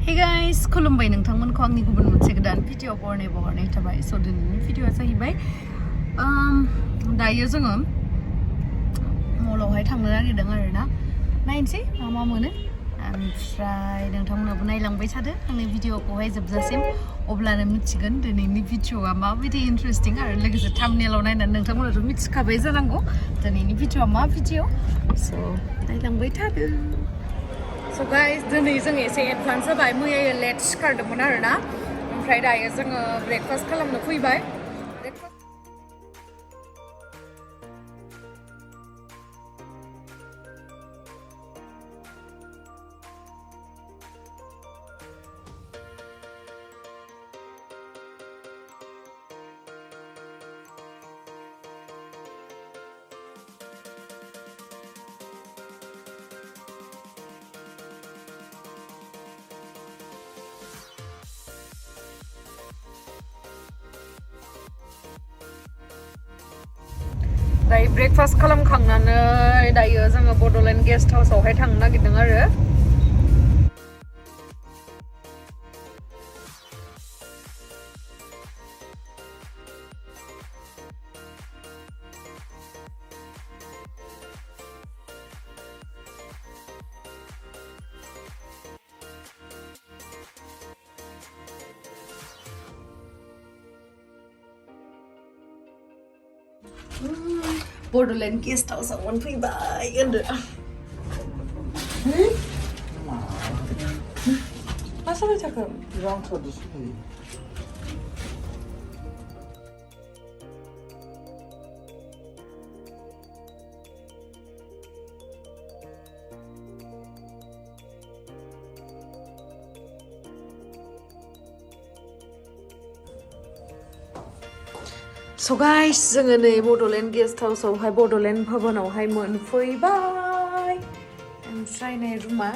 Hey guys, खुलुमबाय नोंथांमोनखौ आंनि गुबुन मोनसे गोदान भिडिअ बहरनाय थाबाय स' दिनैनि भिडिअआ जाहैबाय दायो जोङो मलावहाय थांनो नागिरदों आरोना नायनोसै मा मोनो ओमफ्राय नोंथांमोनाबो नायलांबाय थादो आंनि भिडिअखौहाय जोबजासिम अब्लानो मिथिगोन दिनैनि भिडिअआ माबायदि इन्टारेस्टिं आरो लोगोसे थाम्बनेलाव नायनानै नोंथांमोनाथ' मिथिखाबाय जानांगौ दिनैनि भिडिअआ मा भिडिअ स' नायलांबाय थादो So guys, दिनै जों एसे एडभान्स जाबाय मैया लेट सिखारदोंमोन आरोना ओमफ्राय दायो जोङो ब्रेकफास्ट खालामनो फैबाय दायो ब्रेकफास्ट खालामखांनानै दायो जोङो बड'लेण्ड गेस्ट हाउसावहाय थांनो नागिरदों आरो बड'लेण्ड गेस्ट हाउसाव मोनफैबाय होनदो मा जाबाय थाखो So guys, जोङो नै बड'लेण्ड गेस्ट हाउसावहाय बड'लेण्ड भवनावहाय मोनफैबाय ओमफ्राय नै रुमा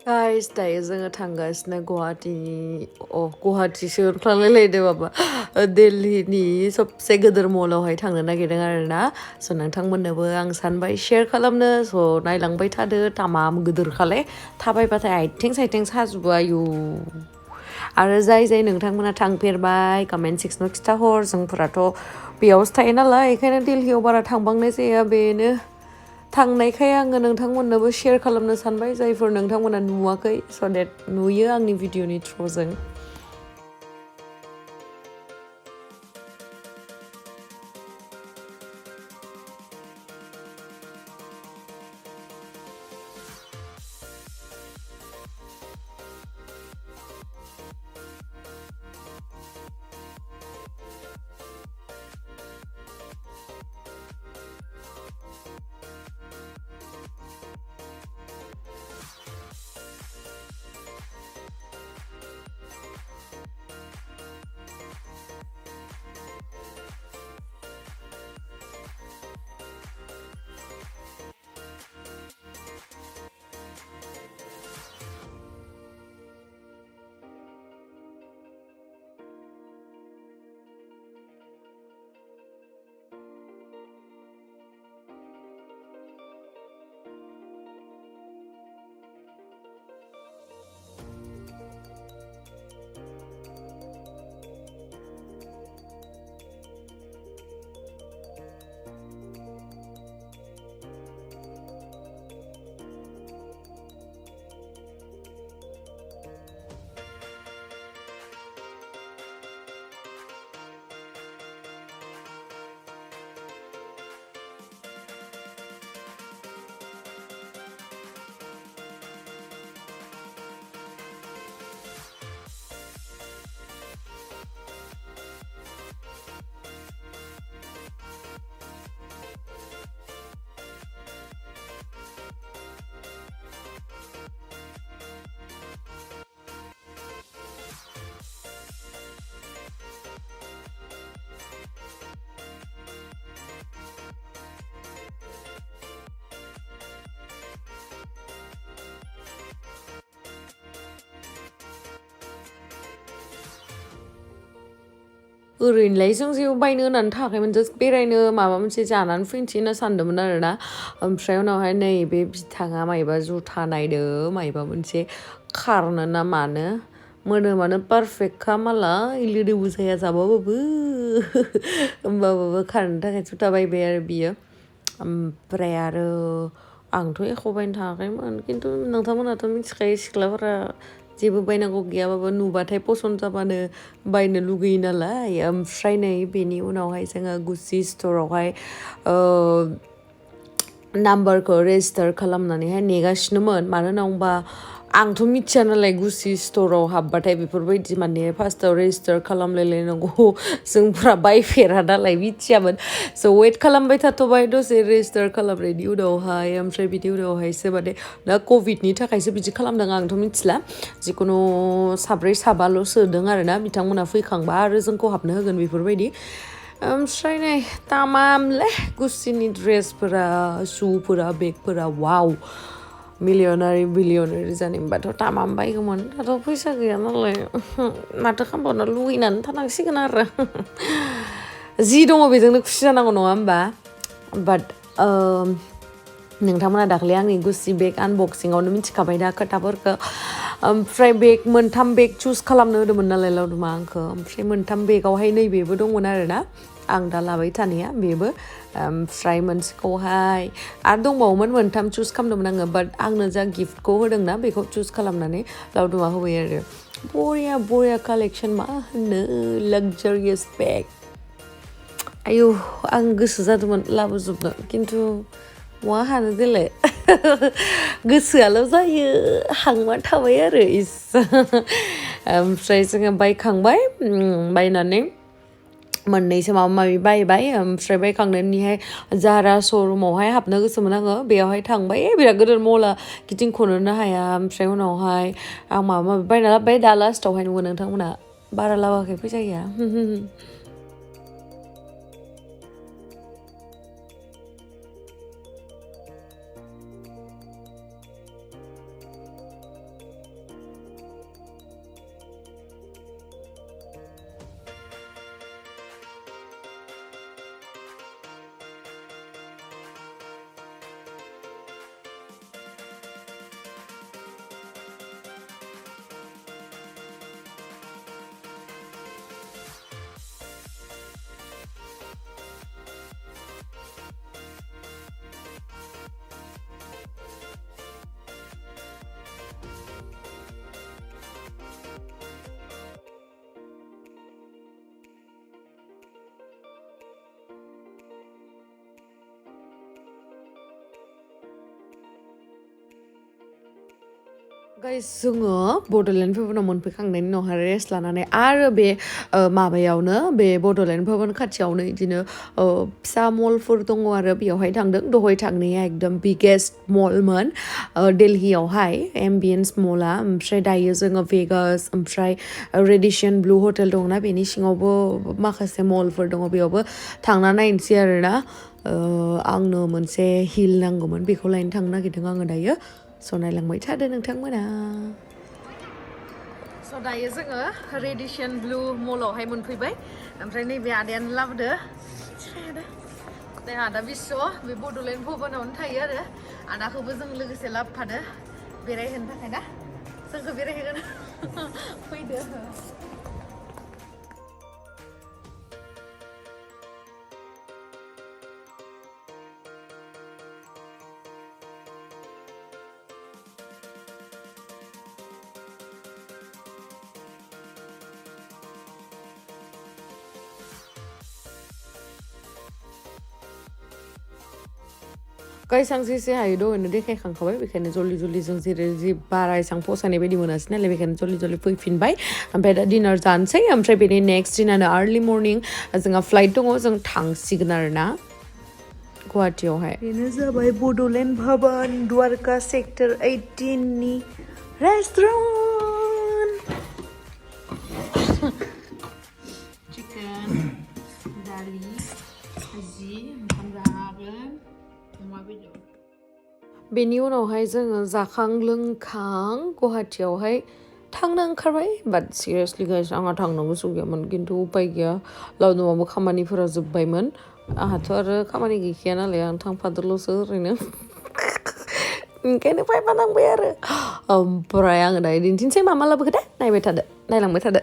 Guys, दायो जोङो थांगासिनो गुवाहाटीसो थांलायलायदो माबा दिल्लीनि सबसे गिदिर मलावहाय थांनो नागिरदों आरोना स' नोंथांमोननोबो आं सानबाय शेयार खालामनो स' नायलांबाय थादो तामाम गिदिरखाले थाबायबाथाय आथिं साइथिं साजोबो आयु आरो जाय नोंथांमोना थांफेरबाय कमेन्ट सेक्सनाव खिथाहर जोंफोराथ' बेयावसो थायो नालाय बेखायनो दिल्लीयाव बारा थांबांनाय जाया बेनो थांनायखाय आङो नोंथांमोननोबो शेयार खालामनो सानबाय जायफोर नोंथांमोना नुवाखै स' डेट नुयो आंनि भिडिअनि थ्रुजों ओरैनोलाय जों जेबो बायनो होननानै थाङाखैमोन जास्ट बेरायनो माबा मोनसे जानानै फैनोसै होनना सानदोंमोन आरोना ओमफ्राय उनावहाय नैबे बिथाङा मायबा जुथा नायदो मायबा मोनसे खारनो ना मानो मोदोमानो पारफेक्टखा मालाय लोदोबो जाया जाबाबाबो होमबाबाबो खारनो थाखाय जुथा बायबाय आरो बियो ओमफ्राय आरो आंथ' एख' बायनो थाङाखैमोन खिन्थु नोंथांमोनाथ' मिथिखायो सिख्लाफोरा जेबो बायनांगौ गैयाबाबो नुबाथाय पसन्द जाबानो बायनो लुगैयो नालाय ओमफ्राय नै बेनि उनावहाय जोङो गुसि स्ट'रावहाय नाम्बारखौ रेजिस्टार खालामनानैहाय नेगासिनोमोन मानो होनना बुंबा आंथ' मिथिया नालाय गुसि स्ट'राव हाबबाथाय बेफोरबायदि माने फार्स्टआव रेजिस्टार खालामलायलायनांगौ जोंफ्रा बायफेरा नालाय मिथियामोन स' वेट खालामबाय थाथ'बाय दसे रेजिस्टार खालामनायनि उनावहाय ओमफ्राय बिनि उनावहायसो माने दा कभिडनि थाखायसो बिदि खालामदों आंथ' मिथिला जिखुनु साब्रै साबाल' सोदों आरोना बिथांमोना फैखांबा आरो जोंखौ हाबनो होगोन बेफोरबायदि ओमफ्राय नै तामामले गुसिनि ड्रेसफोरा शुफोरा बेगफोरा वाव मिलियनारि बिलियनारि जानायबाथ' तामाम बायगौमोन दाथ' फैसा गैया नालाय माथो खालामबावनो लुगैनानै थानांसिगोन आरो जि दङ बेजोंनो खुसि जानांगौ नङा होमबा बाट नोंथांमोना दाखालि आंनि गुसि बेग आनबक्सिङावनो मिथिखाबाय दा खोथाफोरखौ ओमफ्राय बेग मोनथाम बेग चुज खालामनो होदोंमोन नालाय लावदुमा आंखौ ओमफ्राय मोनथाम बेगावहाय नैबेबो दंमोन आरोना आं दा लाबाय थानाया बेबो ओमफ्राय मोनसेखौहाय आरो दंबावोमोन मोनथाम चुज खालामदोंमोन आङो बाट आंनो जा गिफ्टखौ होदोंना बेखौ चुज खालामनानै लावदुमा होबाय आरो बरिया बरिया कालेक्सन मा होनो लाक्जारियास बेग आयौ आं गोसो जादोंमोन लाबोजोबनो खिन्थु मा हानो देलाय गोसोआल' जायो हांमा थाबाय आरो इस ओमफ्राय जोङो बायखांबाय बायनानै मोननैसो माबा माबि बायबाय ओमफ्राय बायखांनानैहाय जारा श'रुमावहाय हाबनो गोसोमोन आङो बेयावहाय थांबाय बिराद गिदिर मला गिदिंख'नोनो हाया ओमफ्राय उनावहाय आं माबा माबि बायना लाबोबाय दा लास्टावहाय नुगोन नोंथांमोना बारा लाबोआखै फैसा गैया गाइस जोङो बड'लेण्ड भबनाव मोनफैखांनायनि उनावहाय रेस्ट लानानै आरो बे माबायावनो बे बड'लेण्ड भबन खाथियावनो बिदिनो फिसा मलफोर दङ आरो बेयावहाय थांदों दहाय थांनाया एकदम बिगेस्ट मलमोन दिल्लीयावहाय एम्बियन्स मला ओमफ्राय दायो जोङो भेगास ओमफ्राय रेडिसन ब्लु हटेल दङना बेनि सिङावबो माखासे मलफोर दङ बेयावबो थांना नायनोसै आरोना आंनो मोनसे हिल नांगौमोन बेखौ लायनो थांनो नागिरदों आङो दायो स' नायलांबाय थादो नोंथांमोना स' दायो जोङो रेडिसन ब्लु मलावहाय मोनफैबाय ओमफ्राय नैबे आदायानो लाबोदो आदा बिस्व बे बड'लेण्ड भबनावनो थायो आरो आदाखौबो जों लोगोसे लाबोफादो बेरायहोनो थाखाय ना जोंखौ बेरायहोगोन फैदो गाइस आं जेसे हायो दहायनो देखायखांखाबाय बेखायनो जल्दि जल्दि जों जेरै जि बारा एसेबां फसायनाय बायदि मोनासै नालाय बेखायनो जल्दि जल्दि फैफिनबाय ओमफ्राय दा डिनार जानोसै ओमफ्राय बेनि नेक्स्ट दिनानो आर्लि मर्निं जोंहा फ्लाइट दङ जों थांसिगोन आरोना गुवाहाटियावहाय बेनो जाबाय बड'लेण्ड भबन द्वारका सेक्टर 18नि रेस्टुरेन्ट चिकेन दालि भाजि ओंखाम जागोन बेनि उनावहाय जोङो जाखां लोंखां गुवाहाटियावहाय थांनो ओंखारबाय बाट सिरियासलि गाइस आंहा थांनो गोसो गैयामोन खिन्थु उपाय गैया लावदुमाबो खामानिफोरा जोब्बायमोन आंहाथ' आरो खामानि गैखाया नालाय आं थांफादोल'सो ओरैनो ओंखायनो फायफानांबाय आरो ओमफ्राय आङो दायो दिन्थिनोसै मा मा लाबोखो दे नायबाय थादो नायलांबाय थादो